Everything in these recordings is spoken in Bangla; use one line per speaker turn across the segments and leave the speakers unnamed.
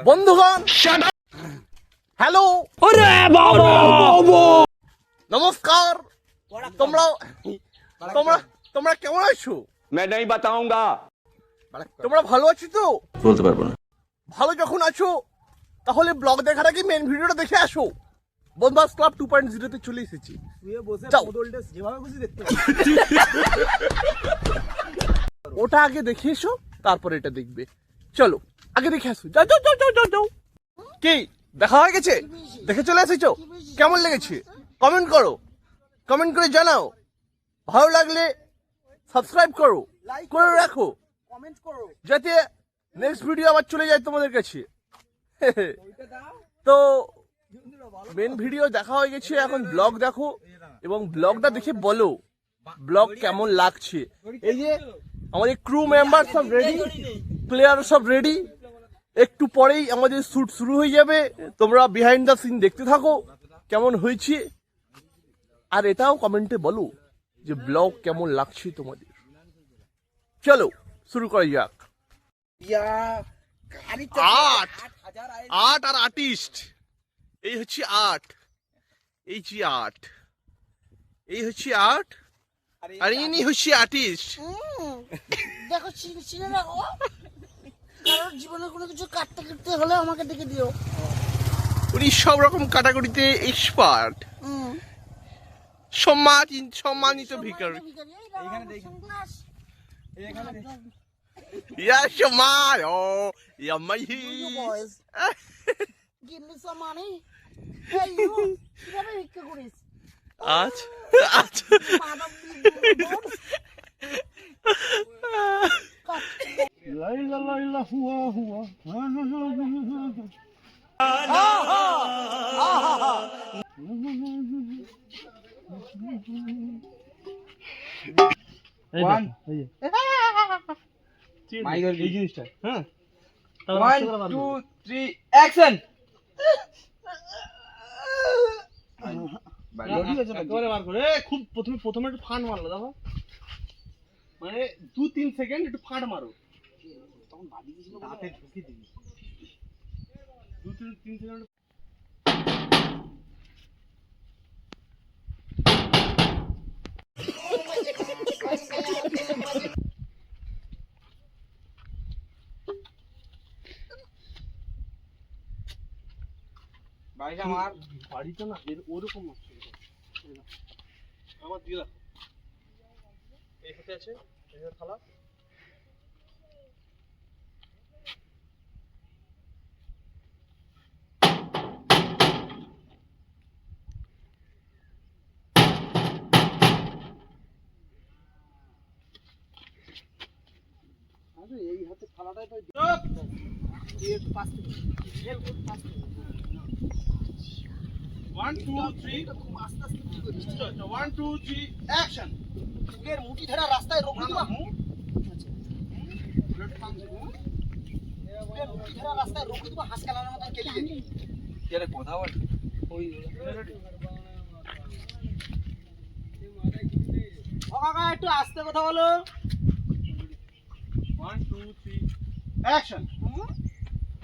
বন্ধুগণ হ্যালো নমস্কার, তোমরা তোমরা তোমরা কেমন আছো?
मैं नहीं बताऊंगा।
তোমরা ভালো আছো তো?
বলতে পারবো না।
ভালো যখন আছো তাহলে ব্লগ দেখার আগে মেন ভিডিওটা দেখে আসো। বন্ধবাস ক্লাব 2.0 তে চলে এসেছি। যাও। ওটা আগে দেখে এসো, তারপর এটা দেখবে। চলো আগে দেখে আসো। যাও যাও যাও যাও যাও যাও। কি দেখা হয়ে গেছে? দেখে চলে এসেছো? কেমন লেগেছে কমেন্ট করো, কমেন্ট করে জানাও। ভালো লাগলে সাবস্ক্রাইব করো, করে রাখো, কমেন্ট করো, যাতে নেক্সট ভিডিও আবার চলে যায় তোমাদের কাছে। তো মেন ভিডিও দেখা হয়ে গেছে, এখন ব্লগ দেখো এবং ব্লগটা দেখে বলো ব্লগ কেমন লাগছে। এই যে আমাদের ক্রু মেম্বার সব রেডি, প্লেয়ার সব রেডি, একটু পরেই আমাদের শুট শুরু হয়ে যাবে। তোমরা বিহাইন্ড দ্য সিন দেখতে থাকো কেমন হয়েছে, আর এটাও কমেন্টে বলো যে ব্লগ কেমন লাগছে তোমাদের। চলো শুরু করা যাক। আট আট আর আর্টিস্ট, এই হচ্ছে আট, এই যে আট, এই হচ্ছে আট, আর ইনি হচ্ছে আর্টিস্ট।
দেখো চিনে রাখো, কারণ জীবনে কোনো কিছু কাটতে কাটতে হলে আমাকে ডেকে দিও।
উনি সব রকম কাটাকুটিতে এক্সপার্ট, সম্মানিত ভিখারি। Yeah, Shaman. Oh, yeah, my
boys. Give me some money. Hey, you. কিভাবে ভিক্ষা করিস?
আচ্ছা
লাইলা লাইলা হুয়া হুয়া।
এই জিনিসটা, হ্যাঁ
1 2 3 অ্যাকশন।
একেবারে বার করে খুব প্রথমে একটু ফান্ড মারলো, দেখো মানে 2-3 সেকেন্ড একটু ফান্ড মারো, তখন বাদি দিছিল হাতে ঢুকিয়ে দিবি। 2-3 সেকেন্ড
বাড়িটা আমার
বাড়িতে না এর ওরকম হচ্ছে। আমার দিয়ে রাখো, এই হাতে আছে, এই হাতে থালা। এই হাতে থালাটাই তো একটু পাস থেকে 1 2 3 আস্তে আস্তে 1 2 3 অ্যাকশন।
ফুলের মুঠি ধরা রাস্তায় রোক দিবা। ফুলের মুঠি ধরা রাস্তায় রোক দিবা, হাঁস কালানোর মতন কেলি যাবি।
এর কথা বল ওই
ও কাকা একটু আস্তে কথা বলো।
1 2 3 অ্যাকশন।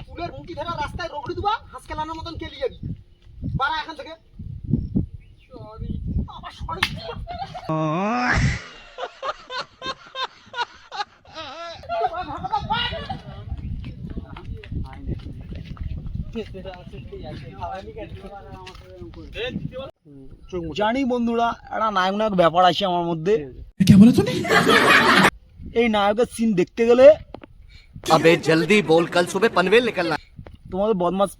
ফুলের মুঠি ধরা রাস্তায় রোক দিবা, হাঁস কালানোর মতন কেলি যাবি। বাড়া এখান থেকে। সরি আবার সরি। জানি বন্ধুরা, একটা নায়ক নায়ক ব্যাপার আছে আমার মধ্যে। এই নায়কের সিন দেখতে গেলে
अबे जल्दी बोल, कल सुबह पनवेल निकलना।
তোমাদের বদমাস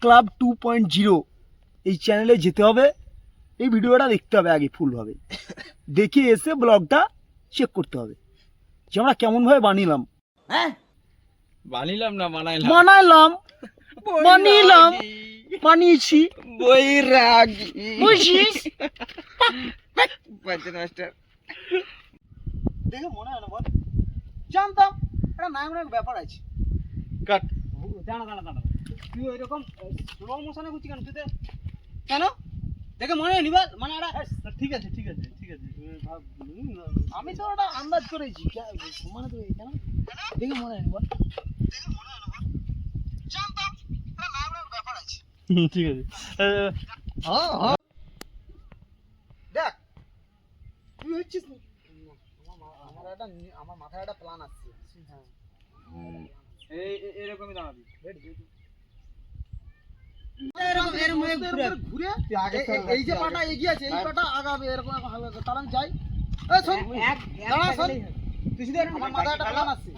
ক্লাব 2.0 এই চ্যানেলে যেতে হবে, এই ভিডিওটা দেখতে হবে আগে ফুলভাবে, দেখে এসে ব্লগটা চেক করতে হবে যে আমরা কেমনভাবে বানিলাম। হ্যাঁ
বানিলাম না বানাইলাম
বানিলাম বানিয়েছি।
বৈরাগী
বুঝিস?
বাচ্চা মাস্টার
দেখে মনে হয় না বল, জানতাম একটা নায়ক নায়ক ব্যাপার আছে।
কাট।
দাঁড়া তুই ওইরকম স্লো মোশনে করছিস কেন? তুই কেন দেখে মনে হয় নিবাল মানে
ঠিক আছে
আমি তো ওটা আন্দাজ করেছি মানে তো কেন দেখে মনে হয় নিবাল।
ঠিক আছে
দেখ তুই হচ্ছিস আমার মাথায় একটা প্ল্যান আসছে।
এরকমই দাঁড়াবি।
ঘুরে এই যে পাটা এগিয়ে আছে এই পাটা আগাবে এরকম হালকা, তাহলে আমি যাই। এই শোন, দাঁড়া শোন, তুই শুধু আমার মাথায় একটা প্ল্যান আসছে।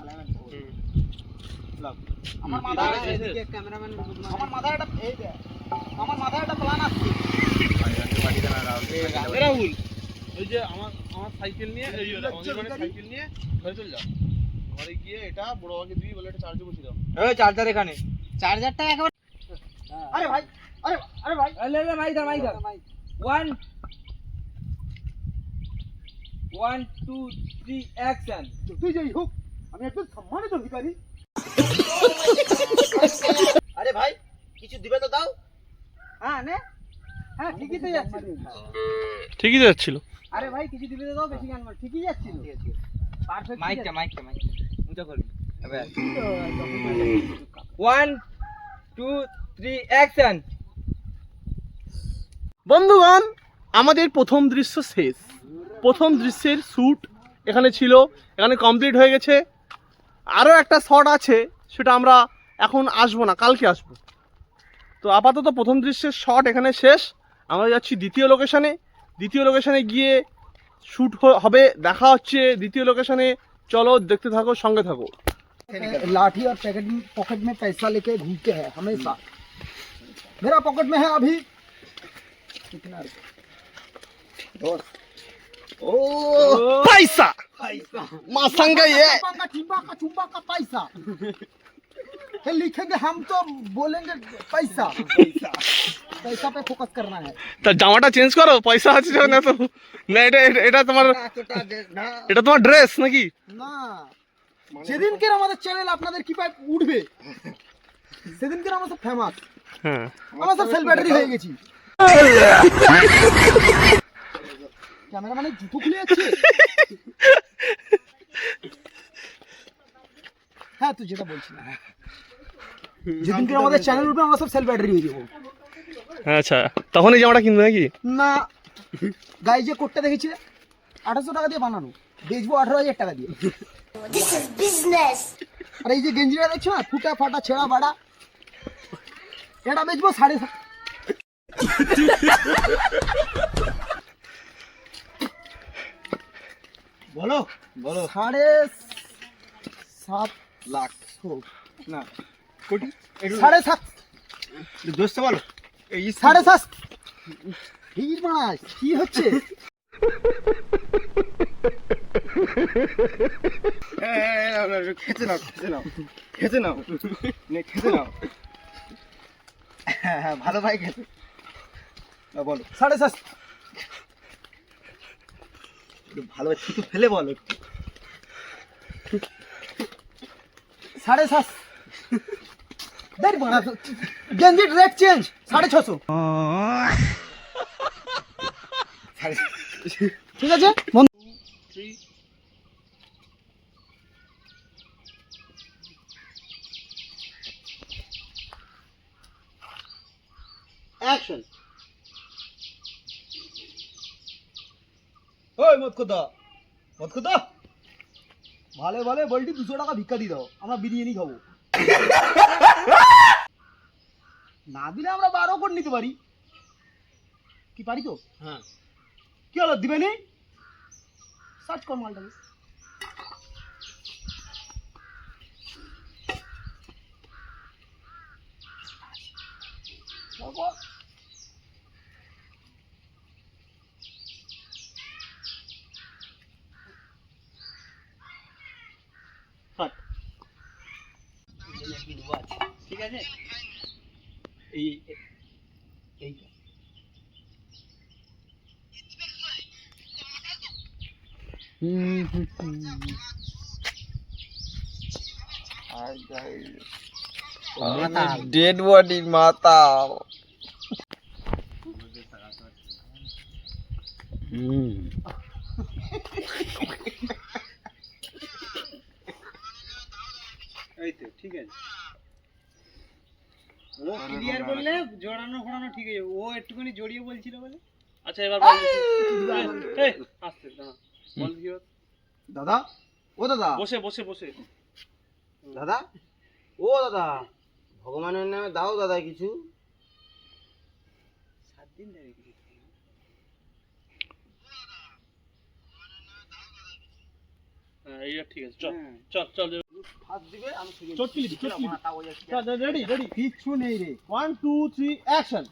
আমার মাথায় আমার মাথায় একটা এই দেখ, আমার মাথায় একটা প্ল্যান আসছে।
রাহুল ওই যে আমার সাইকেল নিয়ে এই সাইকেল নিয়ে ঘরে চলে যাও, ঘরে গিয়ে এটা বড় বাবাকে দিবি, বলে এটা চার্জে বসিয়ে দাও।
ওই চার্জার এখানে।
চার্জারটা একেবারে আরে ভাই, আরে ভাই
মাইক ধর। 1 1 2 3 অ্যাকশন।
তুই যাই হোক আমি একজন সম্মানিত ভিখারি। আরে ভাই কিছু দিবে তো দাও। হ্যাঁ নে, হ্যাঁ ঠিকই তো যাচ্ছে।
ঠিকই তো যাচ্ছিল।
আরে ভাই কিছু দিবে তো দাও, বেশি গান মার, ঠিকই যাচ্ছিল। পারফেক্ট।
মাইকটা উঁচা করবি। এবার 1 2 3 অ্যাকশন।
বন্ধুগণ, আমাদের প্রথম দৃশ্য শেষ। প্রথম দৃশ্যের শ্যুট এখানে ছিল, এখানে কমপ্লিট হয়ে গেছে। আরও একটা শট আছে, সেটা আমরা এখন আসবো না, কালকে আসবো। তো আপাতত প্রথম দৃশ্যের শট এখানে শেষ। আমরা যাচ্ছি দ্বিতীয় লোকেশনে। দ্বিতীয় লোকেশনে গিয়ে শ্যুট হবে, দেখা হচ্ছে দ্বিতীয় লোকেশনে। চলো দেখতে থাকো, সঙ্গে থাকো।
लाठी और पॉकेट में पैसा लेके घूमते हैं हमेशा। मेरा पॉकेट में है अभी कितना ओ
पैसा मासंगा ये
चिंबा का पैसा ये लिखेंगे हम तो बोलेंगे पैसा पैसा पे फोकस करना है।
তা জামাটা চেঞ্জ করো, পয়সা আছে না তো। না এটা এটা তোমার, এটা তোমার ড্রেস নাকি?
না যেদিনকে আমাদের চ্যানেল আপনাদের কি পায় উঠবে সেদিনকে আমরা সব ফেমাস।
হ্যাঁ,
আমরা সব সেল ব্যাটারি হয়ে গেছি। ক্যামেরা মানে জুতো খুলে যাচ্ছে। হ্যাঁ তুই যেটা বলছিস, যেদিনকে আমাদের চ্যানেল উঠবে আমরা সব সেল ব্যাটারি হয়ে যাবো।
আচ্ছা তখন এই জামাটা কিনবে নাকি?
না গায়ে যে কোটটা দেখেছি 800 টাকা দিয়ে বানানো, বেচবো 18,000 টাকা দিয়ে।
This is business.
আর এই যে গেঞ্জিটা দেখছো না, ফুটা ফাটা ছেঁড়া বাড়া, এটা বেচবো 7.5। বলো 7.5 লাখ না কোটি, 7.5
দোস্ত বলো।
এই 7.5 ভিড় মাছ কি হচ্ছে?
খেতে নাও
হ্যাঁ ভালো ভাই খেতে বলো 7.5 ভালো ছুটু ফেলে বলো 7.5 দেখ বাড়া গেঞ্জি রেট চেঞ্জ 650। ঠিক আছে অ্যাকশন। ওই মত খোদা ভালো ভালো বলটি 200 টাকা ভিক্ষা দিয়ে দাও, আমরা বিরিয়ানি খাবো। না দিলে আমরা 12 করে নিতে পারি, কি পারি তো? হ্যাঁ কি হলো দিবে নি? সার্চ কর মালটাকে। ঠিক আছে এই
ডেড বডি মাথা।
এই তো ঠিক আছে। ও ক্লিয়ার বললে জড়ানো ফোড়ানো ঠিক আছে, ও একটুখানি জড়িয়ে বলছিল বলে।
আচ্ছা এবার বল এই আস্তে দাঁড়া বল কি হলো?
দাদা ও দাদা
বসে বসে বসে
দাদা ও দাদা ভগবানের নামে দাও দাদা কিছু।
7 দিন ধরে কিছু
হ্যাঁ এইটা ঠিক আছে চল চল চল
ফার্স্ট দিবে আমি থেকে
চটকিলি রেডি রেডি কিচ্ছু নেই রে। 1 2 3 অ্যাকশন।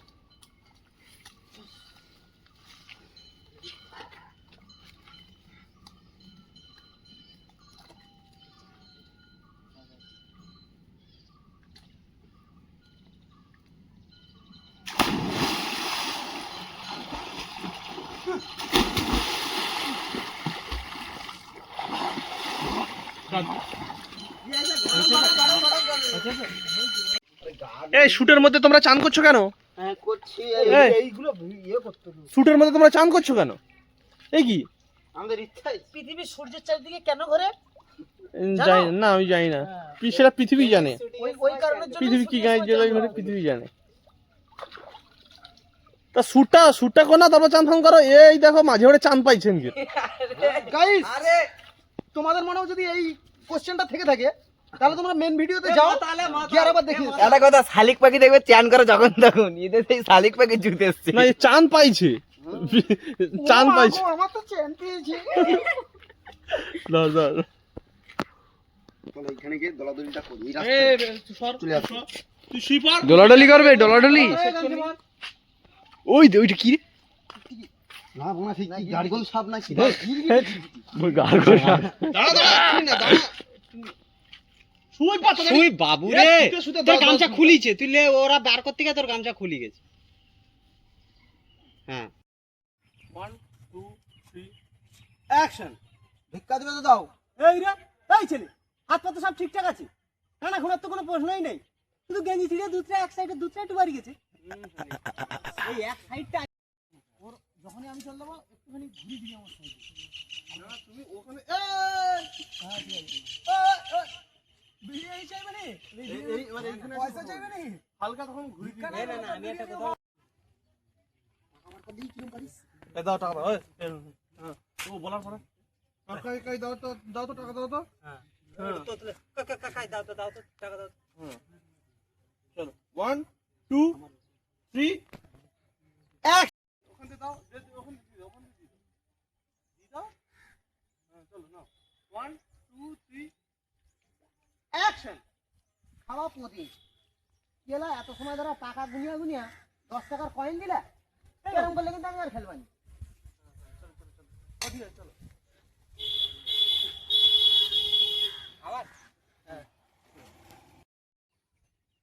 এই শুটের মধ্যে তোমরা চান করছো কেন?
হ্যাঁ করছি
এই,
এইগুলো ইয়ে করতে হবে।
শুটের মধ্যে তোমরা চান করছো কেন? এই কি
আমাদের ইচ্ছাই
পৃথিবী সূর্যের চারিদিকে কেন ঘোরে?
জানি না, আমি জানি না, সেটা পৃথিবী জানে।
ওই কারণের জন্য
পৃথিবী কি গায়ে জেলায় ঘরে পৃথিবী জানে। তা শুটটা করো না, তারপর চান ফান করো। এই দেখো মাঝে মাঝে চান পাইছেন কি?
গাইস আরে তোমাদের মনেও যদি এই কোশ্চেনটা থেকে থাকে তাহলে তোমরা মেন ভিডিওতে যাও, গিয়ে আরেকবার দেখি।
একটা কথা, শালিক পাখি দেখবে চ্যান করে যখন তখন, এদের সেই শালিক পাখি জুতে এসছে।
না এই চান পাইছে, চান পাইছে।
আমার তো চ্যান পেয়েছে।
দাও দাও
চলো এখানে গিয়ে দলাদলিটা করি।
চলে আসো। তুই শুই পড়।
দলাদলি করবে ডলাডলি? ওইটা কি রে? না বোনা ঠিক কি গাড়িগুলো সাপ নাকি?
শুই পড়।
তুই বাবু রে, তোর গামছা খুলিছে, তুই লে ওরা বার করতে গিয়ে তোর গামছা খুলি গেছে। হ্যাঁ
1 2 3
অ্যাকশন। ভিক্ষা দিবে তো দাও। এই রে, এই ছেলে, হাত পা তো সব ঠিকঠাক আছে, কানা ঘোড়ার তো কোনো প্রশ্নই নেই, শুধু গেঞ্জি ছিঁড়ে দুধটা এক সাইডে দুধটা একটু বাড়ি গেছে। এই এক সাইডটা ওর যখনই আমি চল দেবো একটুখানি ঘুরে দিবি আমার সাইডে। তুমি ওখানে ভিডিও এই চাইবে নি, এই মানে এইখানে পয়সা চাইবে নি,
হালকা তখন ঘুরি দিবি।
না না না, আমি একটা কথা আমার কাছে কিরকম পারিস।
এই দাও টাকা দাও। এই ও বলার পরে কাই দাও তো টাকা দাও তো।
হ্যাঁ তো কাকাই দাও তো টাকা দাও।
চলো 1 2 3 ওখানে দাও, ওখানে দাও, ওখানে দাও। হ্যাঁ চলো নাও 1 2 3
অ্যাকশন। খাওয়া প্রতি গেলা এত সময় ধরে টাকা গুনিয়া গুনিয়া 10 টাকার কয়েন দিলা, এরকম করলে কিন্তু আমি আর খেলবানি।
চলো
আবার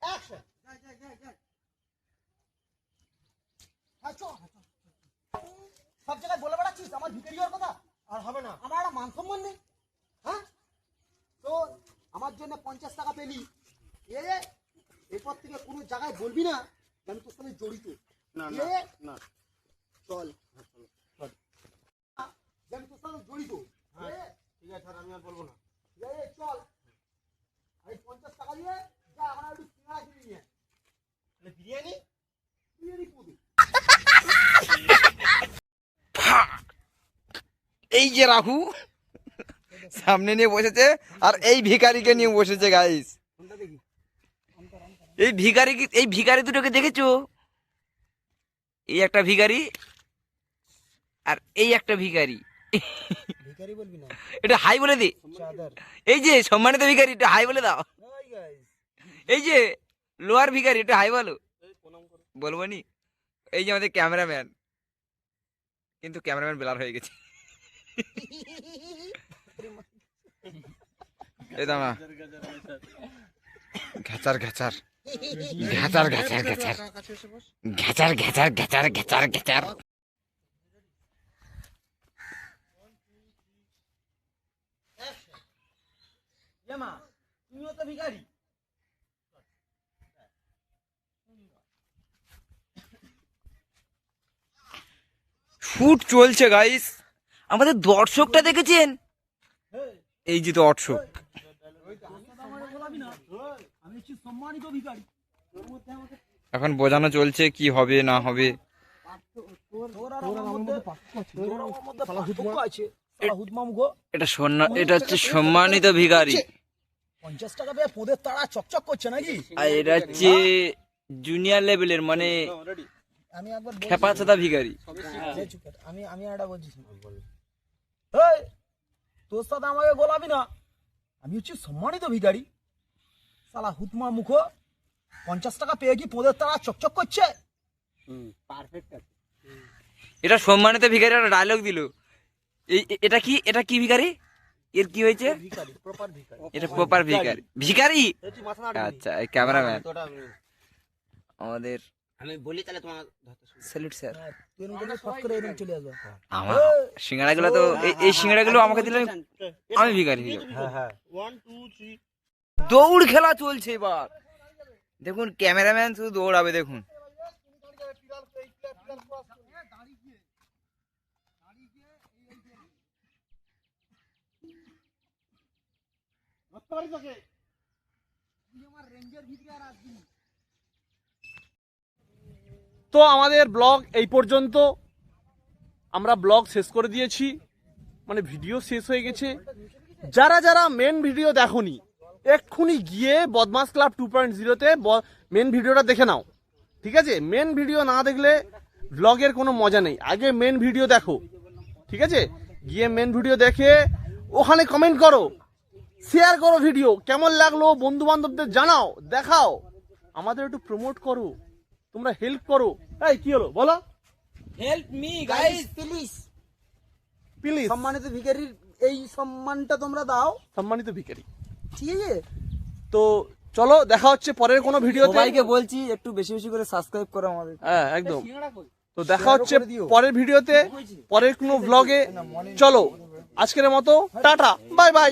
অ্যাকশন। সব জায়গায় বলে বেড়াচ্ছিস আমার ভিখারি হওয়ার কথা। আর হবে না, আমার একটা মান সম্মান নেই। হ্যাঁ তো আমার জন্য 50 টাকা পেলি, এরপর থেকে কোনো জায়গায় বলবি না যে আমি তোর সঙ্গে জড়িত।
না
এ,
না
চল যে আমি তোর সঙ্গে জড়িত।
ঠিক আছে আমি আর বলবো না।
চল এই 50 টাকা দিয়ে যা আমার একটু সিঙ্গাড়া কিনে নিয়ে আয়।
বিরিয়ানি
বিরিয়ানি পুরি।
এই যে রাহু সামনে নিয়ে বসেছে আর এই ভিখারিকে নিয়ে বসেছে গাইস। এই ভিখারি দুটোকে দেখেছো? এই একটা ভিখারি আর এই একটা ভিখারি।
ভিখারি বলবি না,
এটা হাই বলে দে।
চাদর।
এই যে সম্মানিত ভিখারি, এটা হাই বলে দাও।
Hi guys.
এই যে লোয়ার ভিখারি, এটা হাই বলো। বলবো নি? এই যে আমাদের ক্যামেরাম্যান, কিন্তু ক্যামেরাম্যান ব্লার হয়ে গেছে। এই দামা ঘাচার ঘাচার ঘাচার ঘাচার ঘাচার ঘাচার ঘাচার ঘাচার ঘাচার ঘাচার।
মা তুমিও তো ভিখারি।
শুট চলছে গাইস, আমাদের দর্শকটা দেখেছেন? এই যে দর্শক,
আমি হচ্ছি সম্মানিত ভিখারি।
এখন বোঝানো চলছে কি হবে না হবে। এটা হচ্ছে সম্মানিত ভিখারি,
50 টাকা পেয়ে পোদের তারা চকচক করছে নাকি?
আর এটা হচ্ছে জুনিয়র লেভেলের মানে
আমি একবার
খেপাচাদা ভিখারি।
আমি একটা বলছি, এই, তোর সাথে আমাকে গোলাবি না, আমি হচ্ছি সম্মানিত ভিখারি। শালা হুতমা মুখো 50 টাকা পেয়ে কি পোদের তারা চকচক করছে?
এটা সম্মানিত ভিখারি একটা ডায়লগ দিল। এটা কি ভিখারি? এর কি হয়েছে? এটা প্রপার ভিখারি। ভিখারি আচ্ছা, এই ক্যামেরাম্যান আমাদের
আমি বলি তাহলে তোমার
স্যালুট স্যার।
তুই এরকম করে শখ করে এরকম চলে আসবে।
আমার সিঙ্গাড়াগুলো তো এই সিঙ্গাড়াগুলো আমাকে দিলে আমি ভিখারি হয়ে যাবো। দৌড় খেলা চলছে এবার, দেখুন ক্যামেরাম্যান শুধু দৌড়াবে দেখুন।
তো আমাদের ব্লগ এই পর্যন্ত, আমরা ব্লগ শেষ করে দিয়েছি, মানে ভিডিও শেষ হয়ে গেছে। যারা যারা মেন ভিডিও দেখোনি এক্ষুনি গিয়ে বদমাস ক্লাব 2.0-তে মেন ভিডিওটা দেখে নাও, ঠিক আছে? মেন ভিডিও না দেখলে ব্লগের কোনো মজা নেই, আগে মেন ভিডিও দেখো, ঠিক আছে? গিয়ে মেন ভিডিও দেখে ওখানে কমেন্ট করো, শেয়ার করো, ভিডিও কেমন লাগলো বন্ধু বান্ধবদের জানাও, দেখাও, আমাদের একটু প্রমোট করো, তোমরা হেল্প করো। এই কি হলো বলো?
Help me guys please.
Please
সম্মানিত ভিখারির এই সম্মানটা তোমরা দাও,
সম্মানিত ভিখারি।
ঠিক আছে?
তো চলো, দেখা হচ্ছে পরের কোনো ভিডিওতে।
সবাইকে বলছি একটু বেশি বেশি করে সাবস্ক্রাইব করো আমাদের।
হ্যাঁ একদম। তো দেখা হচ্ছে পরের ভিডিওতে, পরের কোনো ব্লগে। চলো আজকের মতো টাটা, বাই বাই।